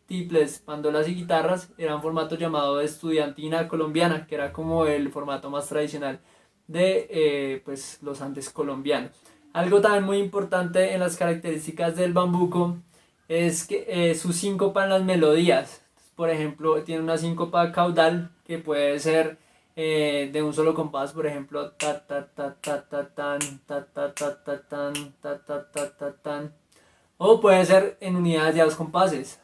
tiples, bandolas y guitarras, era un formato llamado estudiantina colombiana, que era como el formato más tradicional de pues, los Andes colombianos. Algo también muy importante en las características del bambuco es que su síncopa en las melodías. Por ejemplo, tiene una síncopa caudal que puede ser de un solo compás, por ejemplo, ta ta ta ta ta tan, ta ta ta ta tan, ta ta ta ta tan, o puede ser en unidades de 2 compases,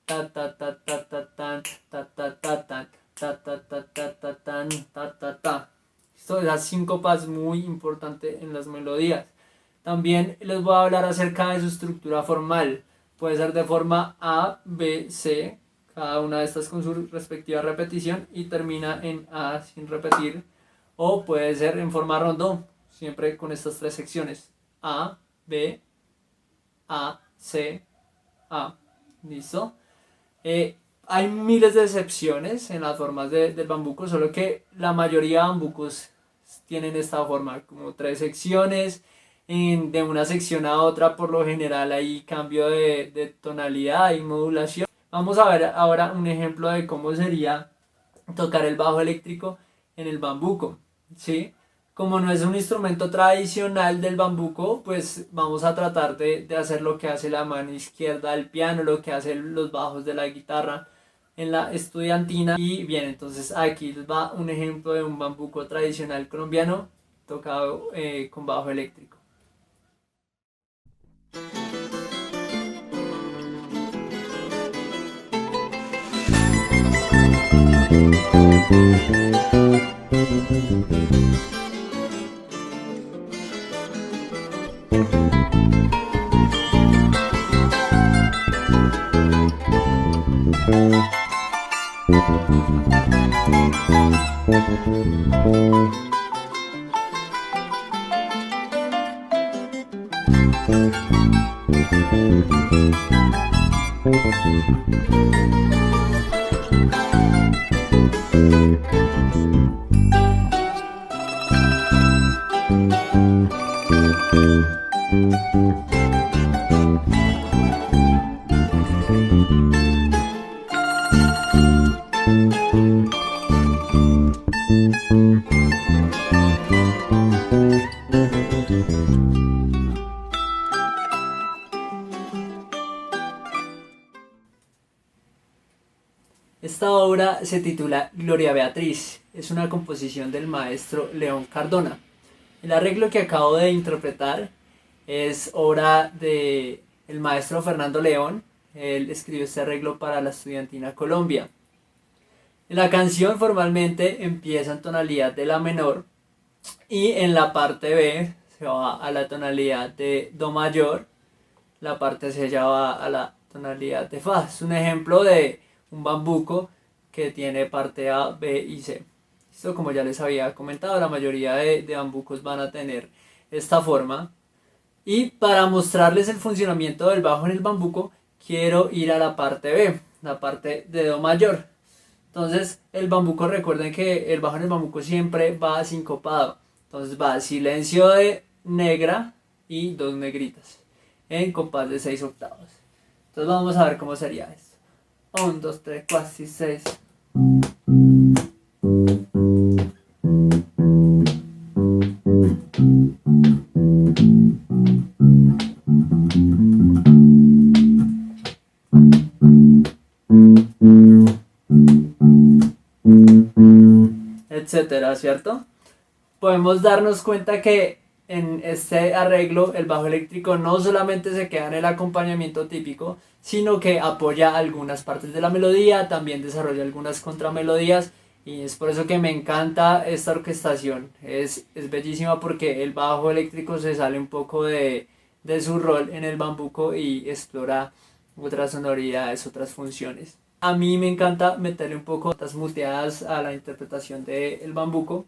ta ta ta ta ta tan, ta ta ta tan, ta ta ta ta ta tan, ta ta ta. Esto, esa síncopa es muy importante en las melodías. También les voy a hablar acerca de su estructura formal. Puede ser de forma A, B, C, cada una de estas con su respectiva repetición y termina en A sin repetir, o puede ser en forma rondón, siempre con estas tres secciones: A, B, A, C, A. ¿Listo? Hay miles de excepciones en las formas del bambuco, solo que la mayoría de bambucos tienen esta forma, como tres secciones. De una sección a otra por lo general hay cambio de tonalidad y modulación. Vamos a ver ahora un ejemplo de cómo sería tocar el bajo eléctrico en el bambuco, ¿sí? Como no es un instrumento tradicional del bambuco, pues vamos a tratar de hacer lo que hace la mano izquierda del piano, lo que hacen los bajos de la guitarra en la estudiantina. Y bien, entonces aquí les va un ejemplo de un bambuco tradicional colombiano tocado con bajo eléctrico. Esta obra se titula Gloria Beatriz, es una composición del maestro León Cardona. El arreglo que acabo de interpretar es obra del maestro Fernando León. Él escribió este arreglo para la Estudiantina Colombia. La canción formalmente empieza en tonalidad de la menor y en la parte B se va a la tonalidad de do mayor, la parte C ya va a la tonalidad de fa. Es un ejemplo de un bambuco que tiene parte A, B y C. Esto, como ya les había comentado, la mayoría de bambucos van a tener esta forma. Y para mostrarles el funcionamiento del bajo en el bambuco, quiero ir a la parte B, la parte de do mayor. Entonces el bambuco, recuerden que el bajo en el bambuco siempre va sincopado. Entonces va silencio de negra y dos negritas en compás de 6 octavos. Entonces vamos a ver cómo sería esto. 1, 2, 3, 4, 5, 6. Etcétera, ¿cierto? Podemos darnos cuenta que en este arreglo el bajo eléctrico no solamente se queda en el acompañamiento típico, sino que apoya algunas partes de la melodía, también desarrolla algunas contramelodías, y es por eso que me encanta esta orquestación. Es bellísima porque el bajo eléctrico se sale un poco de su rol en el bambuco y explora otras sonoridades, otras funciones. A mí me encanta meterle un poco de muteadas a la interpretación del bambuco.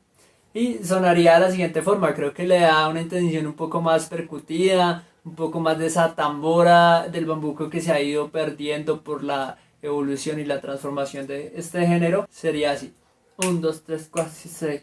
Y sonaría de la siguiente forma, creo que le da una intención un poco más percutida, un poco más de esa tambora del bambuco que se ha ido perdiendo por la evolución y la transformación de este género. Sería así: 1, 2, 3, 4, 6.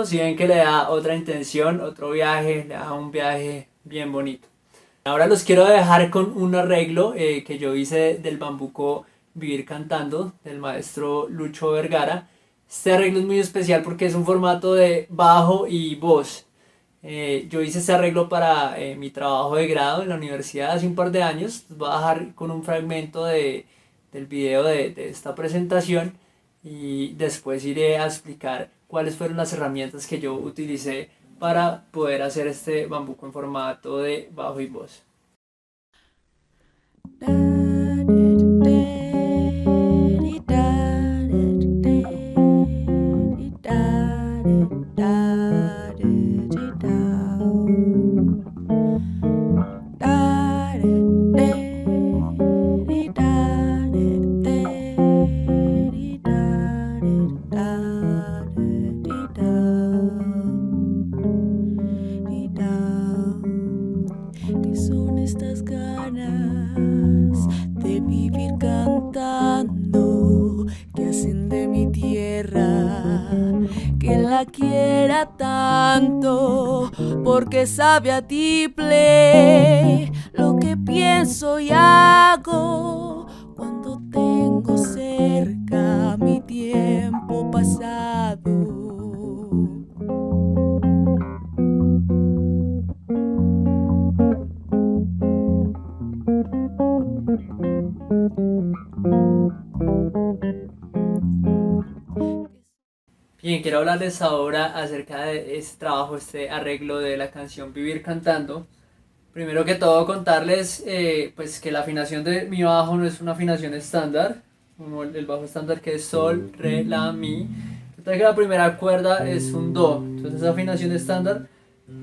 Si ven que le da otra intención, otro viaje, le da un viaje bien bonito. Ahora los quiero dejar con un arreglo que yo hice del bambuco Vivir Cantando, del maestro Lucho Vergara. Este arreglo es muy especial porque es un formato de bajo y voz. Yo hice este arreglo para mi trabajo de grado en la universidad hace un par de años. Les voy a dejar con un fragmento del video de esta presentación y después iré a explicar cuáles fueron las herramientas que yo utilicé para poder hacer este bambuco en formato de bajo y voz. de mi tierra, que la quiera tanto, porque sabe a tiple lo que pienso y hago cuando tengo cerca mi tiempo pasado. Bien, quiero hablarles ahora acerca de este trabajo, este arreglo de la canción Vivir Cantando. Primero que todo contarles pues que la afinación de mi bajo no es una afinación estándar, como el bajo estándar que es sol, re, la, mi. Resulta que la primera cuerda es un do, entonces esa afinación estándar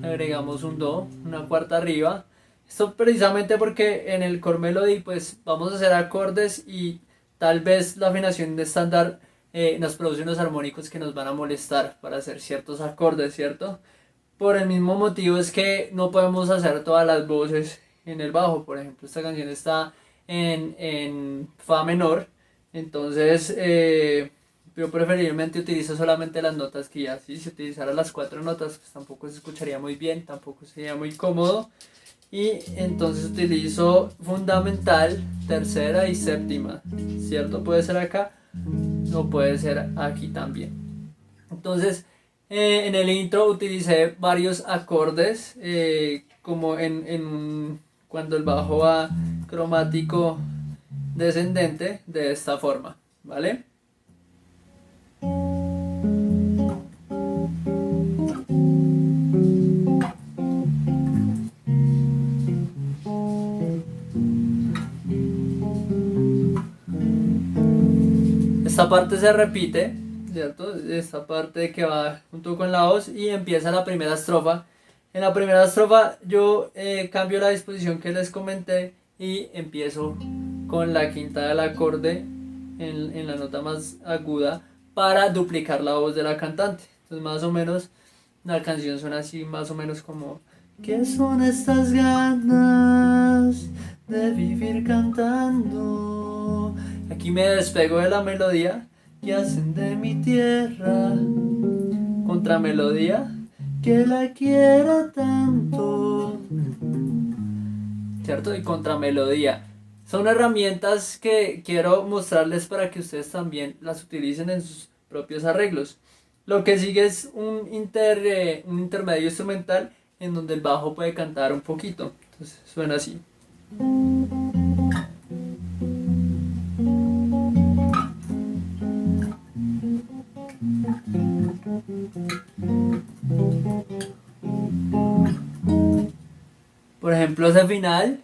agregamos un do, una cuarta arriba. Esto precisamente porque en el core melody pues vamos a hacer acordes y tal vez la afinación estándar nos produce unos armónicos que nos van a molestar para hacer ciertos acordes, ¿cierto? Por el mismo motivo es que no podemos hacer todas las voces en el bajo. Por ejemplo, esta canción está en fa menor, entonces yo preferiblemente utilizo solamente las notas que ya, si utilizara las 4 notas pues tampoco se escucharía muy bien, tampoco sería muy cómodo. Y entonces utilizo fundamental, tercera y séptima, ¿cierto? Puede ser acá o puede ser aquí también. Entonces en el intro utilicé varios acordes como cuando el bajo va cromático descendente de esta forma, ¿vale? Esta parte se repite, ¿cierto? Esta parte que va junto con la voz y empieza la primera estrofa. En la primera estrofa yo cambio la disposición que les comenté y empiezo con la quinta del acorde en la nota más aguda para duplicar la voz de la cantante. Entonces más o menos la canción suena así, más o menos como: ¿qué son estas ganas de vivir cantando? Aquí me despego de la melodía que hacen de mi tierra, contramelodía que la quiera tanto, ¿cierto? Y contramelodía. Son herramientas que quiero mostrarles para que ustedes también las utilicen en sus propios arreglos. Lo que sigue es un intermedio instrumental en donde el bajo puede cantar un poquito. Entonces suena así. Por ejemplo, ese final,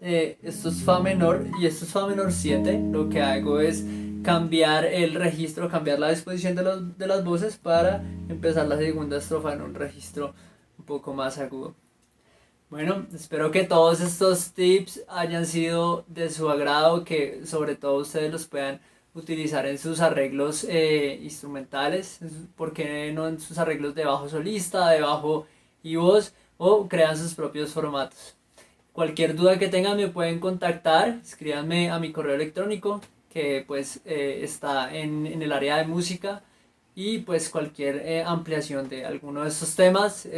esto es fa menor y esto es fa menor 7. Lo que hago es cambiar el registro, cambiar la disposición de las voces para empezar la segunda estrofa en un registro un poco más agudo. Bueno, espero que todos estos tips hayan sido de su agrado, que sobre todo ustedes los puedan utilizar en sus arreglos instrumentales, ¿por qué no en sus arreglos de bajo solista, de bajo y voz, o crean sus propios formatos? Cualquier duda que tengan me pueden contactar, escríbanme a mi correo electrónico que pues está en el área de música, y pues cualquier ampliación de alguno de estos temas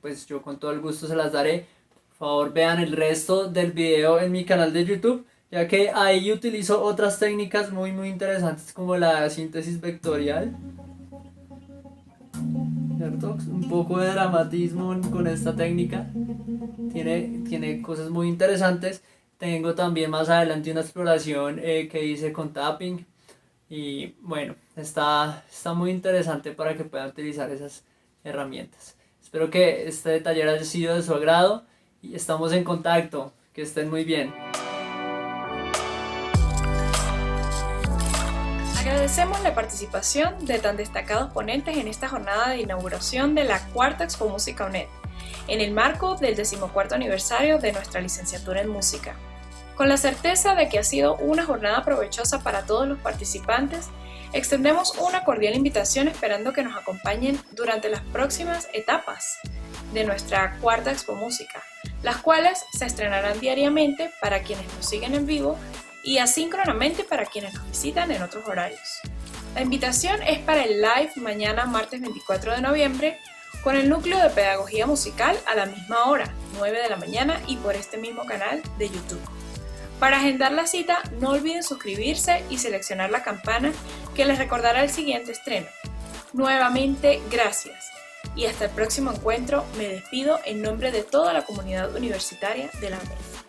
pues yo con todo el gusto se las daré. Por favor, vean el resto del video en mi canal de YouTube, ya que ahí utilizo otras técnicas muy interesantes como la síntesis vectorial, ¿cierto? Un poco de dramatismo con esta técnica, tiene cosas muy interesantes. Tengo también más adelante una exploración que hice con tapping, y bueno, está muy interesante para que puedan utilizar esas herramientas. Espero que este taller haya sido de su agrado y estamos en contacto. Que estén muy bien. Agradecemos la participación de tan destacados ponentes en esta jornada de inauguración de la cuarta Expo Música UNED, en el marco del 14º aniversario de nuestra licenciatura en música. Con la certeza de que ha sido una jornada provechosa para todos los participantes, extendemos una cordial invitación esperando que nos acompañen durante las próximas etapas de nuestra cuarta Expo Música, las cuales se estrenarán diariamente para quienes nos siguen en vivo y asíncronamente para quienes nos visitan en otros horarios. La invitación es para el live mañana martes 24 de noviembre con el núcleo de pedagogía musical a la misma hora, 9 de la mañana y por este mismo canal de YouTube. Para agendar la cita no olviden suscribirse y seleccionar la campana que les recordará el siguiente estreno. Nuevamente gracias y hasta el próximo encuentro me despido en nombre de toda la comunidad universitaria de la UNED.